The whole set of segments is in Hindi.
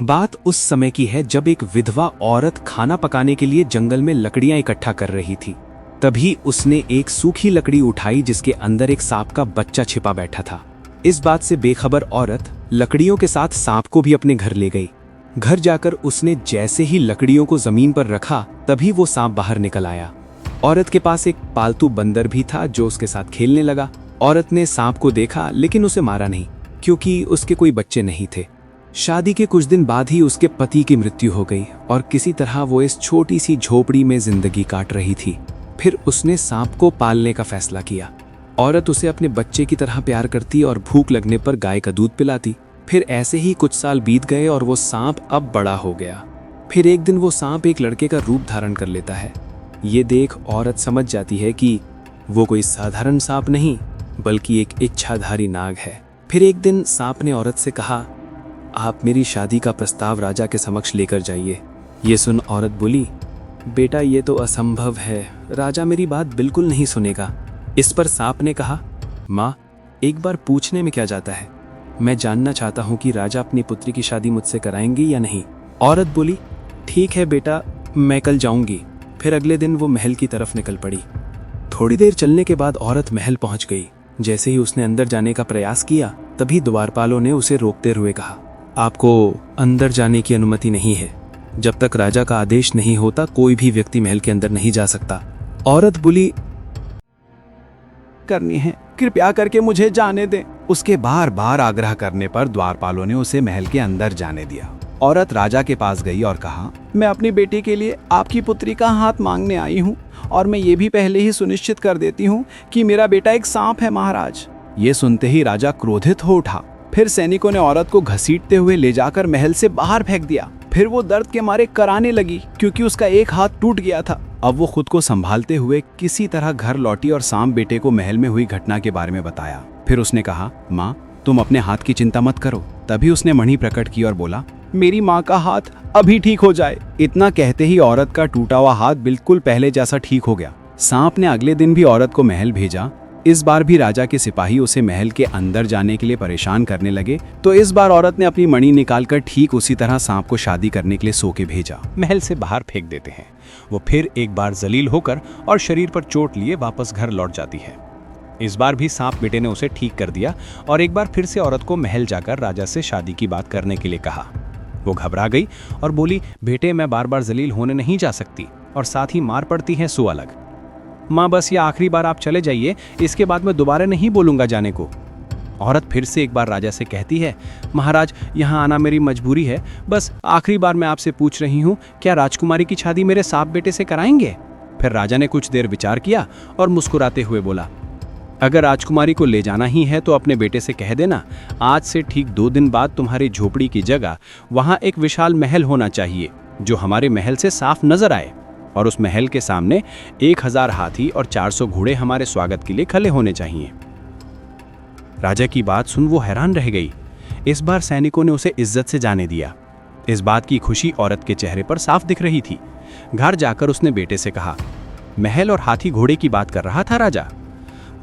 बात उस समय की है जब एक विधवा औरत खाना पकाने के लिए जंगल में लकड़ियां इकट्ठा कर रही थी। तभी उसने एक सूखी लकड़ी उठाई जिसके अंदर एक सांप का बच्चा छिपा बैठा था। इस बात से बेखबर औरत लकड़ियों के साथ सांप को भी अपने घर ले गई। घर जाकर उसने जैसे ही लकड़ियों को जमीन पर रखा तभी वो सांप बाहर निकल आया। औरत के पास एक पालतू बंदर भी था जो उसके साथ खेलने लगा। औरत ने सांप को देखा लेकिन उसे मारा नहीं क्योंकि उसके कोई बच्चे नहीं थे। शादी के कुछ दिन बाद ही उसके पति की मृत्यु हो गई और किसी तरह वो इस छोटी सी झोपड़ी में जिंदगी काट रही थी। फिर उसने सांप को पालने का फैसला किया। औरत उसे अपने बच्चे की तरह प्यार करती और भूख लगने पर गाय का दूध पिलाती। फिर ऐसे ही कुछ साल बीत गए और वो सांप अब बड़ा हो गया। फिर एक दिन वो सांप एक लड़के का रूप धारण कर लेता है। ये देख औरत समझ जाती है कि वो कोई साधारण सांप नहीं बल्कि एक इच्छाधारी नाग है। फिर एक दिन सांप ने औरत से कहा, आप मेरी शादी का प्रस्ताव राजा के समक्ष लेकर जाइए। ये सुन औरत बोली, बेटा ये तो असंभव है, राजा मेरी बात बिल्कुल नहीं सुनेगा। इस पर सांप ने कहा, माँ एक बार पूछने में क्या जाता है, मैं जानना चाहता हूँ कि राजा अपनी पुत्री की शादी मुझसे कराएंगे या नहीं। औरत बोली, ठीक है बेटा, मैं कल जाऊंगी। फिर अगले दिन वो महल की तरफ निकल पड़ी। थोड़ी देर चलने के बाद औरत महल पहुंच गई। जैसे ही उसने अंदर जाने का प्रयास किया तभी द्वारपालों ने उसे रोकते हुए कहा, आपको अंदर जाने की अनुमति नहीं है। जब तक राजा का आदेश नहीं होता कोई भी व्यक्ति महल के अंदर नहीं जा सकता। औरत बोली, करनी है, कृपया करके मुझे जाने दें। उसके बार बार आग्रह करने पर द्वारपालों ने उसे महल के अंदर जाने दिया। औरत राजा के पास गई और कहा, मैं अपनी बेटी के लिए आपकी पुत्री का हाथ मांगने आई हूँ और मैं ये भी पहले ही सुनिश्चित कर देती हूँ कि मेरा बेटा एक सांप है महाराज। ये सुनते ही राजा क्रोधित हो उठा। फिर सैनिकों ने औरत को घसीटते हुए ले जाकर महल से बाहर फेंक दिया। फिर वो दर्द के मारे कराने लगी क्योंकि उसका एक हाथ टूट गया था। अब वो खुद को संभालते हुए किसी तरह घर लौटी और सांप बेटे को महल में हुई घटना के बारे में बताया। फिर उसने कहा, माँ तुम अपने हाथ की चिंता मत करो। तभी उसने मणि प्रकट की और बोला, मेरी माँ का हाथ अभी ठीक हो जाए। इतना कहते ही औरत का टूटा हुआ हाथ बिल्कुल पहले जैसा ठीक हो गया। सांप ने अगले दिन भी औरत को महल भेजा। इस बार भी राजा के सिपाही उसे महल के अंदर जाने के लिए परेशान करने लगे तो इस बार औरत ने अपनी मणि निकालकर ठीक उसी तरह सांप को शादी करने के लिए सो के भेजा। महल से बाहर फेंक देते हैं। वो फिर एक बार जलील होकर और शरीर पर चोट लिए वापस घर लौट जाती है। इस बार भी सांप बेटे ने उसे ठीक कर दिया और एक बार फिर से औरत को महल जाकर राजा से शादी की बात करने के लिए कहा। वो घबरा गई और बोली, बेटे मैं बार बार जलील होने नहीं जा सकती और साथ ही मार पड़ती है सो अलग। माँ बस ये आखिरी बार आप चले जाइए, इसके बाद मैं दोबारा नहीं बोलूंगा जाने को। औरत फिर से एक बार राजा से कहती है, महाराज यहाँ आना मेरी मजबूरी है, बस आखिरी बार मैं आपसे पूछ रही हूँ, क्या राजकुमारी की शादी मेरे सांप बेटे से कराएंगे? फिर राजा ने कुछ देर विचार किया और मुस्कुराते हुए बोला, अगर राजकुमारी को ले जाना ही है तो अपने बेटे से कह देना, आज से ठीक 2 दिन बाद तुम्हारी झोपड़ी की जगह वहाँ एक विशाल महल होना चाहिए जो हमारे महल से साफ नजर आए और उस महल के सामने 1000 हाथी और 400 घोड़े हमारे स्वागत के लिए खड़े होने चाहिए। राजा की बात सुन वो हैरान रह गई। इस बार सैनिकों ने उसे इज्जत से जाने दिया। इस बात की खुशी औरत के चेहरे पर साफ दिख रही थी। घर जाकर उसने बेटे से कहा, महल और हाथी घोड़े की बात कर रहा था राजा।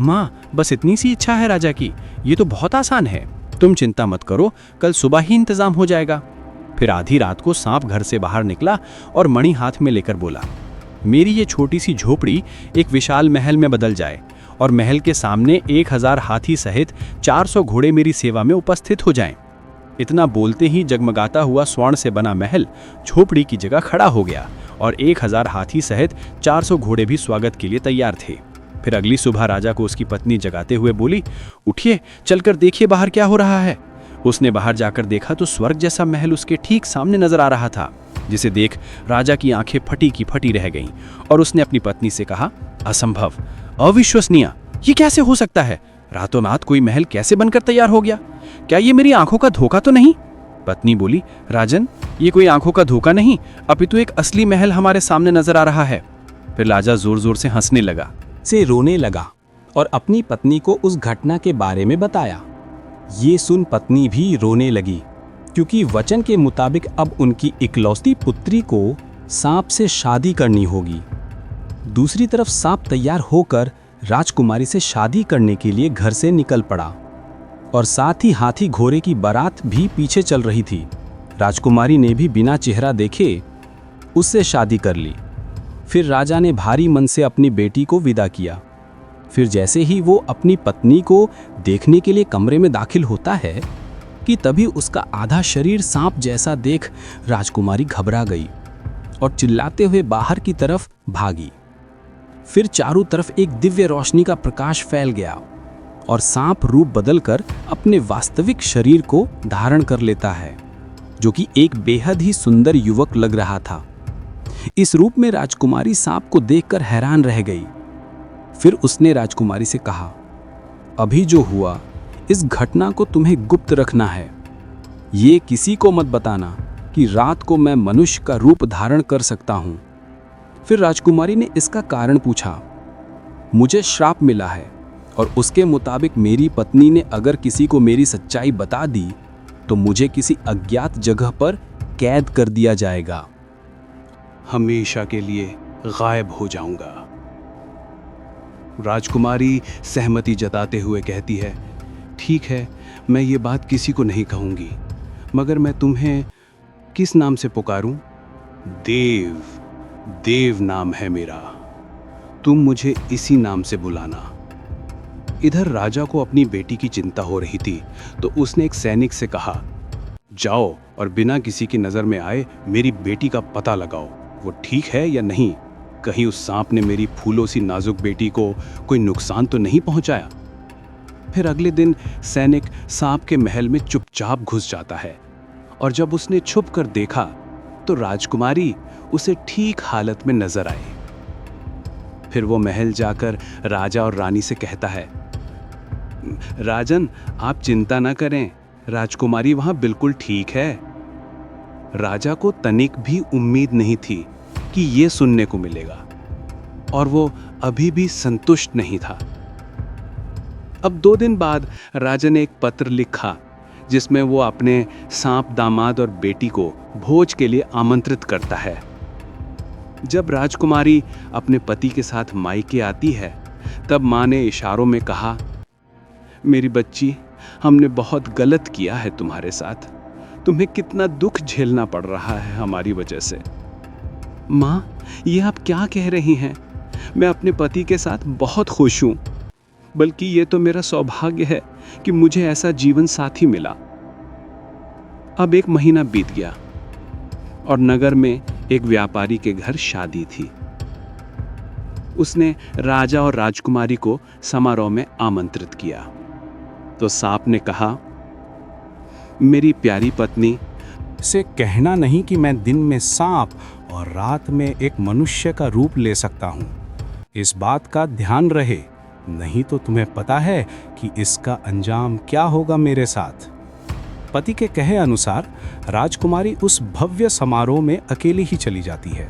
माँ बस इतनी सी इच्छा है राजा की, ये तो बहुत आसान है, तुम चिंता मत करो, कल सुबह ही इंतजाम हो जाएगा। फिर आधी रात को सांप घर से बाहर निकला और मणि हाथ में लेकर बोला, मेरी ये छोटी सी झोपड़ी एक विशाल महल में बदल जाए और महल के सामने 1000 हाथी सहित 400 घोड़े मेरी सेवा में उपस्थित हो जाएं। इतना बोलते ही जगमगाता हुआ स्वर्ण से बना महल झोपड़ी की जगह खड़ा हो गया और 1000 हाथी सहित 400 घोड़े भी स्वागत के लिए तैयार थे। फिर अगली सुबह राजा को उसकी पत्नी जगाते हुए बोली, उठिए चलकर देखिए बाहर क्या हो रहा है। उसने बाहर जाकर देखा तो स्वर्ग जैसा महल उसके ठीक सामने नजर आ रहा था, जिसे देख राजा की आंखें फटी की फटी रह गईं और उसने अपनी पत्नी से कहा, असंभव, अविश्वसनीय, ये कैसे हो सकता है? रातों रात कोई महल कैसे बनकर तैयार हो गया? क्या ये मेरी आंखों का धोखा तो नहीं? पत्नी बोली, राजन ये कोई आंखों का धोखा नहीं, अपितु एक असली महल हमारे सामने नजर आ रहा है। फिर राजा जोर जोर से हंसने लगा, से रोने लगा और अपनी पत्नी को उस घटना के बारे में बताया। ये सुन पत्नी भी रोने लगी क्योंकि वचन के मुताबिक अब उनकी इकलौती पुत्री को सांप से शादी करनी होगी। दूसरी तरफ सांप तैयार होकर राजकुमारी से शादी करने के लिए घर से निकल पड़ा और साथ ही हाथी घोड़े की बारात भी पीछे चल रही थी। राजकुमारी ने भी बिना चेहरा देखे उससे शादी कर ली। फिर राजा ने भारी मन से अपनी बेटी को विदा किया। फिर जैसे ही वो अपनी पत्नी को देखने के लिए कमरे में दाखिल होता है कि तभी उसका आधा शरीर सांप जैसा देख राजकुमारी घबरा गई और चिल्लाते हुए बाहर की तरफ भागी। फिर चारों तरफ एक दिव्य रोशनी का प्रकाश फैल गया और सांप रूप बदलकर अपने वास्तविक शरीर को धारण कर लेता है, जो कि एक बेहद ही सुंदर युवक लग रहा था। इस रूप में राजकुमारी सांप को देखकर हैरान रह गई। फिर उसने राजकुमारी से कहा, अभी जो हुआ इस घटना को तुम्हें गुप्त रखना है। ये किसी को मत बताना कि रात को मैं मनुष्य का रूप धारण कर सकता हूँ। फिर राजकुमारी ने इसका कारण पूछा। मुझे श्राप मिला है और उसके मुताबिक मेरी पत्नी ने अगर किसी को मेरी सच्चाई बता दी तो मुझे किसी अज्ञात जगह पर कैद कर दिया जाएगा। हमेशा के लिए गायब हो जाऊंगा। राजकुमारी सहमति जताते हुए कहती है, ठीक है, मैं ये बात किसी को नहीं कहूंगी, मगर मैं तुम्हें किस नाम से पुकारूं? देव, देव नाम है मेरा। तुम मुझे इसी नाम से बुलाना। इधर राजा को अपनी बेटी की चिंता हो रही थी, तो उसने एक सैनिक से कहा, जाओ और बिना किसी की नज़र में आए मेरी बेटी का पता लगाओ, वो ठीक है या नहीं। कहीं उस सांप ने मेरी फूलों सी नाजुक बेटी को कोई नुकसान तो नहीं पहुंचाया। फिर अगले दिन सैनिक सांप के महल में चुपचाप घुस जाता है और जब उसने छुप कर देखा तो राजकुमारी उसे ठीक हालत में नजर आई। फिर वो महल जाकर राजा और रानी से कहता है, राजन, आप चिंता ना करें, राजकुमारी वहां बिल्कुल ठीक है। राजा को तनिक भी उम्मीद नहीं थी कि ये सुनने को मिलेगा और वो अभी भी संतुष्ट नहीं था। अब 2 दिन बाद राजा ने एक पत्र लिखा जिसमें वो अपने सांप दामाद और बेटी को भोज के लिए आमंत्रित करता है। जब राजकुमारी अपने पति के साथ मायके आती है तब माँ ने इशारों में कहा, मेरी बच्ची, हमने बहुत गलत किया है तुम्हारे साथ। तुम्हें कितना दुख झेलना पड़ रहा है हमारी वजह से। माँ, ये आप क्या कह रही हैं? मैं अपने पति के साथ बहुत खुश हूँ, बल्कि ये तो मेरा सौभाग्य है कि मुझे ऐसा जीवन साथी मिला। अब 1 महीना बीत गया और नगर में एक व्यापारी के घर शादी थी। उसने राजा और राजकुमारी को समारोह में आमंत्रित किया। तो सांप ने कहा, मेरी प्यारी पत्नी, से कहना नहीं कि मैं दिन में सांप और रात में एक मनुष्य का रूप ले सकता हूँ। इस बात का ध्यान रहे, नहीं तो तुम्हें पता है कि इसका अंजाम क्या होगा मेरे साथ। पति के कहे अनुसार राजकुमारी उस भव्य समारोह में अकेली ही चली जाती है।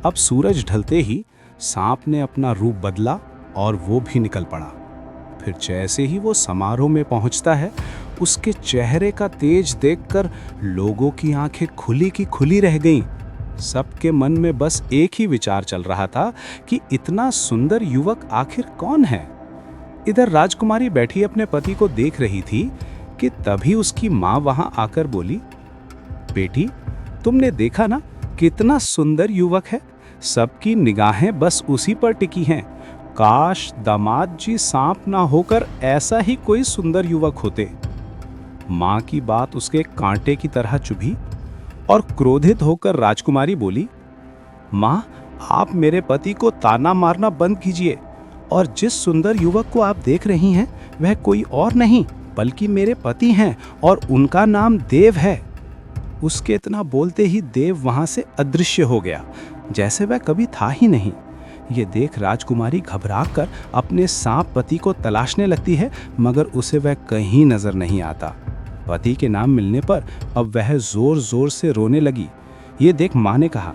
अब सूरज ढलते ही सांप ने अपना रूप बदला और वो भी निकल पड़ा। फिर जैसे ही वो समारोह में पहुंचता है, उसके चेहरे का तेज देखकर लोगों की आंखें खुली की खुली रह गईं। सबके मन में बस एक ही विचार चल रहा था कि इतना सुंदर युवक आखिर कौन है। इधर राजकुमारी बैठी अपने पति को देख रही थी कि तभी उसकी माँ वहां आकर बोली, बेटी, तुमने देखा ना कितना सुंदर युवक है। सबकी निगाहें बस उसी पर टिकी हैं। काश दामाद जी सांप ना होकर ऐसा ही कोई सुंदर युवक होते। माँ की बात उसके कांटे की तरह चुभी और क्रोधित होकर राजकुमारी बोली, माँ, आप मेरे पति को ताना मारना बंद कीजिए और जिस सुंदर युवक को आप देख रही हैं वह कोई और नहीं बल्कि मेरे पति हैं और उनका नाम देव है। उसके इतना बोलते ही देव वहां से अदृश्य हो गया, जैसे वह कभी था ही नहीं। ये देख राजकुमारी घबराकर अपने सांप पति को तलाशने लगती है, मगर उसे वह कहीं नजर नहीं आता। पति के नाम मिलने पर अब वह जोर जोर से रोने लगी। ये देख माँ ने कहा,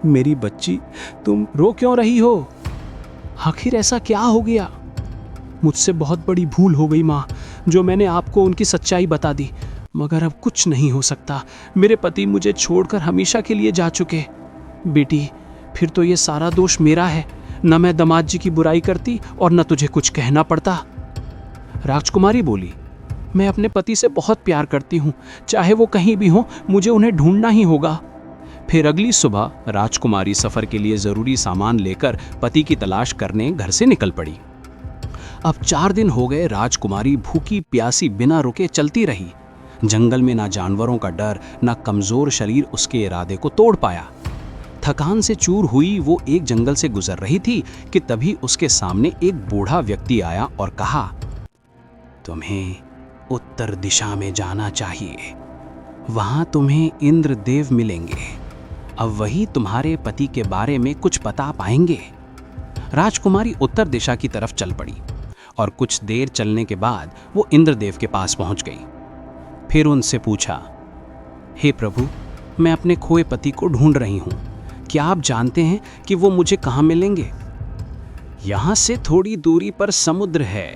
मेरी बच्ची, तुम रो क्यों रही हो? आखिर ऐसा क्या हो गया? मुझसे बहुत बड़ी भूल हो गई माँ, जो मैंने आपको उनकी सच्चाई बता दी। मगर अब कुछ नहीं हो सकता। मेरे पति मुझे छोड़कर हमेशा के लिए जा चुके। बेटी, फिर तो ये सारा दोष मेरा है। न मैं दामाद जी की बुराई करती और न तुझे कुछ कहना पड़ता। राजकुमारी बोली, मैं अपने पति से बहुत प्यार करती हूँ, चाहे वो कहीं भी हो मुझे उन्हें ढूंढना ही होगा। फिर अगली सुबह राजकुमारी सफर के लिए जरूरी सामान लेकर पति की तलाश करने घर से निकल पड़ी। अब 4 दिन हो गए राजकुमारी भूखी प्यासी बिना रुके चलती रही। जंगल में ना जानवरों का डर, ना कमजोर शरीर उसके इरादे को तोड़ पाया। थकान से चूर हुई वो एक जंगल से गुजर रही थी कि तभी उसके सामने एक बूढ़ा व्यक्ति आया और कहा, तुम्हें उत्तर दिशा में जाना चाहिए, वहां तुम्हें इंद्रदेव मिलेंगे। अब वही तुम्हारे पति के बारे में कुछ बता पाएंगे। राजकुमारी उत्तर दिशा की तरफ चल पड़ी और कुछ देर चलने के बाद वो इंद्रदेव के पास पहुंच गई। फिर उनसे पूछा, हे प्रभु, मैं अपने खोए पति को ढूंढ रही हूं, क्या आप जानते हैं कि वो मुझे कहाँ मिलेंगे? यहाँ से थोड़ी दूरी पर समुद्र है,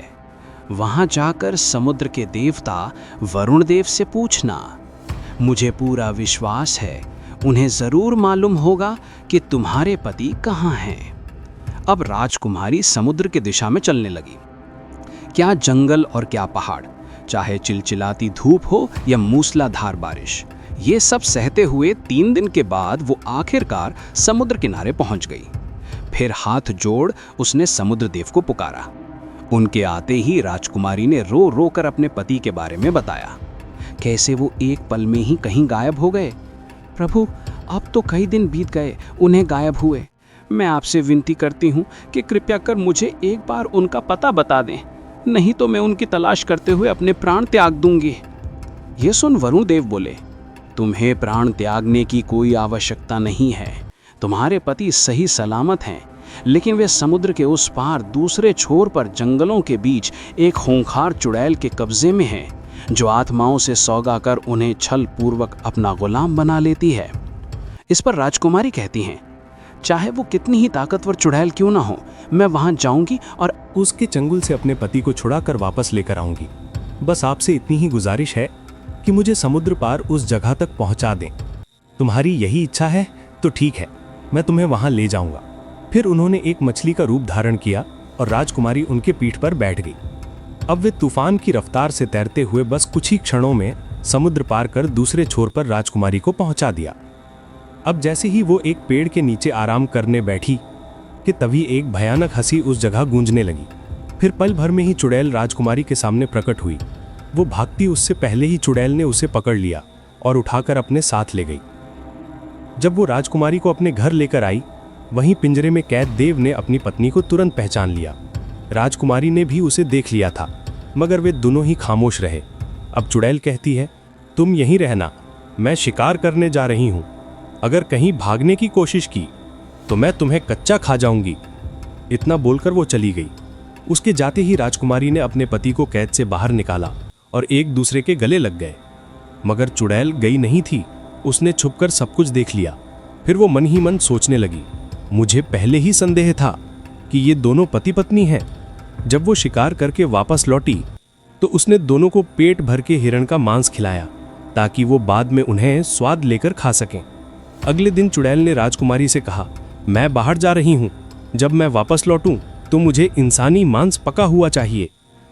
वहां जाकर समुद्र के देवता वरुण देव से पूछना। मुझे पूरा विश्वास है उन्हें जरूर मालूम होगा कि तुम्हारे पति कहाँ हैं। अब राजकुमारी समुद्र की दिशा में चलने लगी। क्या जंगल और क्या पहाड़, चाहे चिलचिलाती धूप हो या मूसलाधार बारिश, ये सब सहते हुए 3 दिन के बाद वो आखिरकार समुद्र किनारे पहुंच गई। फिर हाथ जोड़ उसने समुद्र देव को पुकारा। उनके आते ही राजकुमारी ने रो रो कर अपने पति के बारे में बताया, कैसे वो एक पल में ही कहीं गायब हो गए। प्रभु, अब तो कई दिन बीत गए उन्हें गायब हुए। मैं आपसे विनती करती हूँ कि कृपया कर मुझे एक बार उनका पता बता दें, नहीं तो मैं उनकी तलाश करते हुए अपने प्राण त्याग दूंगी। ये सुन वरुण देव बोले, तुम्हें प्राण त्यागने की कोई आवश्यकता नहीं है। तुम्हारे पति सही सलामत हैं, लेकिन वे समुद्र के उस पार दूसरे छोर पर जंगलों के बीच एक खूंखार चुड़ैल के कब्जे में हैं, जो आत्माओं से सौगा कर उन्हें छल पूर्वक अपना गुलाम बना लेती है। इस पर राजकुमारी कहती हैं, चाहे वो कितनी ही ताकतवर चुड़ैल क्यों ना हो, मैं वहां जाऊंगी और उसके चंगुल से अपने पति को छुड़ाकर वापस लेकर आऊंगी। बस आपसे इतनी ही गुजारिश है कि मुझे समुद्र पार उस जगह तक पहुंचा दें। तुम्हारी यही इच्छा है तो ठीक है, मैं तुम्हें वहां ले जाऊंगा। फिर उन्होंने एक मछली का रूप धारण किया और राजकुमारी उनके पीठ पर बैठ गई। अब वे तूफान की रफ्तार से तैरते हुए बस कुछ ही क्षणों में समुद्र पार कर दूसरे छोर पर राजकुमारी को पहुंचा दिया। अब जैसे ही वो एक पेड़ के नीचे आराम करने बैठी कि तभी एक भयानक हंसी उस जगह गूंजने लगी। फिर पल भर में ही चुड़ैल राजकुमारी के सामने प्रकट हुई। वो भागती उससे पहले ही चुड़ैल ने उसे पकड़ लिया और उठाकर अपने साथ ले गई। जब वो राजकुमारी को अपने घर लेकर आई, वहीं पिंजरे में कैद देव ने अपनी पत्नी को तुरंत पहचान लिया। राजकुमारी ने भी उसे देख लिया था, मगर वे दोनों ही खामोश रहे। अब चुड़ैल कहती है, तुम यहीं रहना, मैं शिकार करने जा रही हूं। अगर कहीं भागने की कोशिश की तो मैं तुम्हें कच्चा खा जाऊंगी। इतना बोलकर वो चली गई। उसके जाते ही राजकुमारी ने अपने पति को कैद से बाहर निकाला और एक दूसरे के गले लग गए। मगर चुड़ैल गई नहीं थी, उसने छुपकर सब कुछ देख लिया। फिर वो मन ही मन सोचने लगी, मुझे पहले ही संदेह था कि ये दोनों पति पत्नी हैं। जब वो शिकार करके वापस लौटी तो उसने दोनों को पेट भर के हिरण का मांस खिलाया ताकि वो बाद में उन्हें स्वाद लेकर खा सकें। अगले दिन चुड़ैल ने राजकुमारी से कहा, मैं बाहर जा रही हूँ, जब मैं वापस लौटूं तो मुझे इंसानी मांस पका हुआ चाहिए।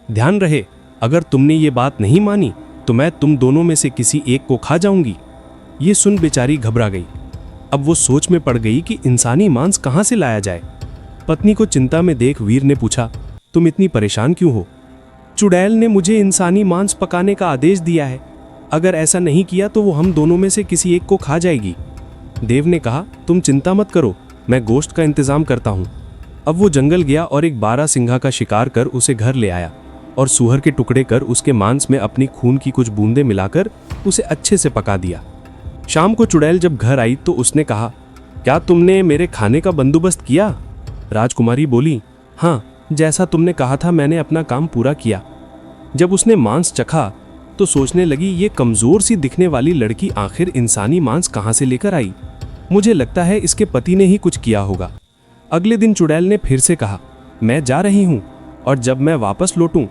ध्यान रहे, अगर तुमने ये बात नहीं मानी तो मैं तुम दोनों में से किसी एक को खा जाऊंगी। ये सुन बेचारी घबरा गई। अब वो सोच में पड़ गई कि इंसानी मांस कहाँ से लाया जाए। पत्नी को चिंता में देख वीर ने पूछा, तुम इतनी परेशान क्यों हो? चुड़ैल ने मुझे इंसानी मांस पकाने का आदेश दिया है। अगर ऐसा नहीं किया तो वो हम दोनों में से किसी एक को खा जाएगी। देव ने कहा, तुम चिंता मत करो, मैं गोश्त का इंतजाम करता हूँ। अब वो जंगल गया और एक बारहसिंघा का शिकार कर उसे घर ले आया और सूअर के टुकड़े कर उसके मांस में अपनी खून की कुछ बूंदें मिलाकर उसे अच्छे से पका दिया। शाम को चुड़ैल जब घर आई तो उसने कहा, क्या तुमने मेरे खाने का बंदोबस्त किया? राजकुमारी बोली, हाँ, जैसा तुमने कहा था मैंने अपना काम पूरा किया। जब उसने मांस चखा तो सोचने लगी, ये कमज़ोर सी दिखने वाली लड़की आखिर इंसानी मांस कहाँ से लेकर आई? मुझे लगता है इसके पति ने ही कुछ किया होगा। अगले दिन चुड़ैल ने फिर से कहा, मैं जा रही हूँ और जब मैं वापस लौटूं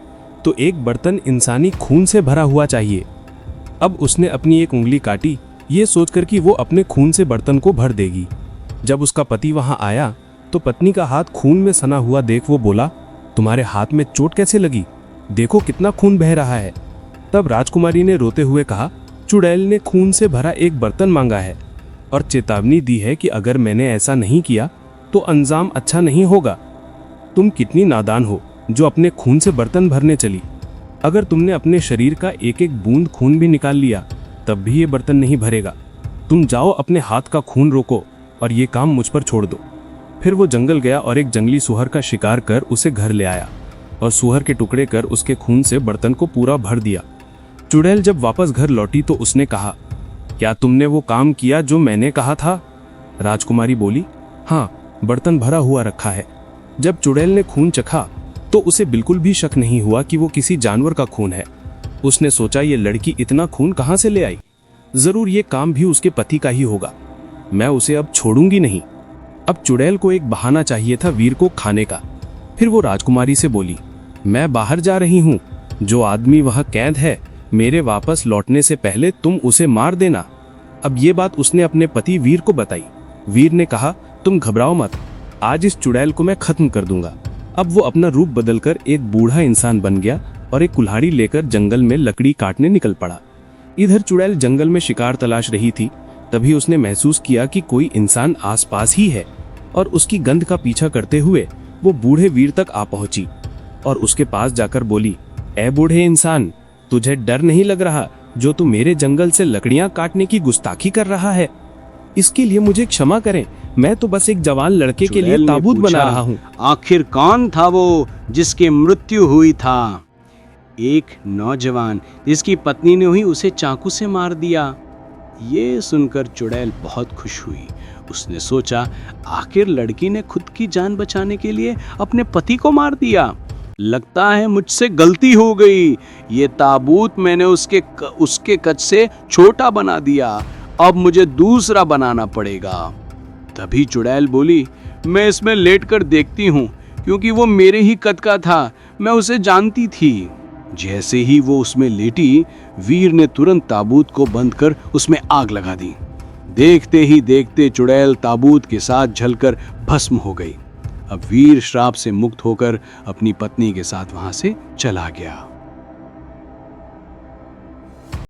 तो एक बर्तन इंसानी खून से भरा हुआ चाहिए। अब उसने अपनी एक उंगली काटी, ये सोचकर कि वो अपने खून से बर्तन को भर देगी। जब उसका पति वहां आया तो पत्नी का हाथ खून में सना हुआ देख वो बोला, तुम्हारे हाथ में चोट कैसे लगी? देखो कितना खून बह रहा है। तब राजकुमारी ने रोते हुए कहा, चुड़ैल ने खून से भरा एक बर्तन मांगा है और चेतावनी दी है कि अगर मैंने ऐसा नहीं किया तो अंजाम अच्छा नहीं होगा। तुम कितनी नादान हो जो अपने खून से बर्तन भरने चली। अगर तुमने अपने शरीर का एक एक बूंद खून भी निकाल लिया तब भी ये बर्तन नहीं भरेगा। तुम जाओ, अपने हाथ का खून रोको और ये काम मुझ पर छोड़ दो। फिर वो जंगल गया और एक जंगली सूअर का शिकार कर उसे घर ले आया और सूअर के टुकड़े कर उसके खून से बर्तन को पूरा भर दिया। चुड़ैल जब वापस घर लौटी तो उसने कहा, क्या तुमने वो काम किया जो मैंने कहा था? राजकुमारी बोली, हाँ, बर्तन भरा हुआ रखा है। जब चुड़ैल ने खून चखा तो उसे बिल्कुल भी शक नहीं हुआ कि वो किसी जानवर का खून है। उसने सोचा, ये लड़की इतना खून कहाँ से ले आई? जरूर ये काम भी उसके पति का ही होगा। मैं उसे अब छोड़ूंगी नहीं। अब चुड़ैल को एक बहाना चाहिए था वीर को खाने का। फिर वो राजकुमारी से बोली, मैं बाहर जा रही हूँ, जो आदमी वह कैद है मेरे वापस लौटने से पहले तुम उसे मार देना। अब ये बात उसने अपने पति वीर को बताई। वीर ने कहा, तुम घबराओ मत, आज इस चुड़ैल को मैं खत्म कर दूंगा। अब वो अपना रूप बदलकर एक बूढ़ा इंसान बन गया और एक कुल्हाड़ी लेकर जंगल में लकड़ी काटने निकल पड़ा। इधर चुड़ैल जंगल में शिकार तलाश रही थी। तभी उसने महसूस किया कि कोई इंसान आसपास ही है और उसकी गंध का पीछा करते हुए वो बूढ़े वीर तक आ पहुंची और उसके पास जाकर बोली, ए बूढ़े इंसान, तुझे डर नहीं लग रहा जो तू मेरे जंगल से लकड़ियां काटने की गुस्ताखी कर रहा है? इसके लिए मुझे क्षमा करें, मैं तो बस एक जवान लड़के के लिए ताबूत बना रहा हूँ। आखिर कौन था वो जिसकी मृत्यु हुई था? एक नौजवान जिसकी पत्नी ने ही उसे चाकू से मार दिया। ये सुनकर चुड़ैल बहुत खुश हुई। उसने सोचा, आखिर लड़की ने खुद की जान बचाने के लिए अपने पति को मार दिया। लगता है मुझसे गलती हो गई। ये ताबूत मैंने उसके कच से छोटा बना दिया। अब मुझे दूसरा बनाना पड़ेगा। तभी चुड़ैल बोली, मैं इसमें लेटकर देखती हूँ, क्योंकि वो मेरे ही कद का था, मैं उसे जानती थी। जैसे ही वो उसमें लेटी, वीर ने तुरंत ताबूत को बंद कर उसमें आग लगा दी। देखते ही देखते चुड़ैल ताबूत के साथ जलकर भस्म हो गई। अब वीर श्राप से मुक्त होकर अपनी पत्नी के साथ वहां से चला गया।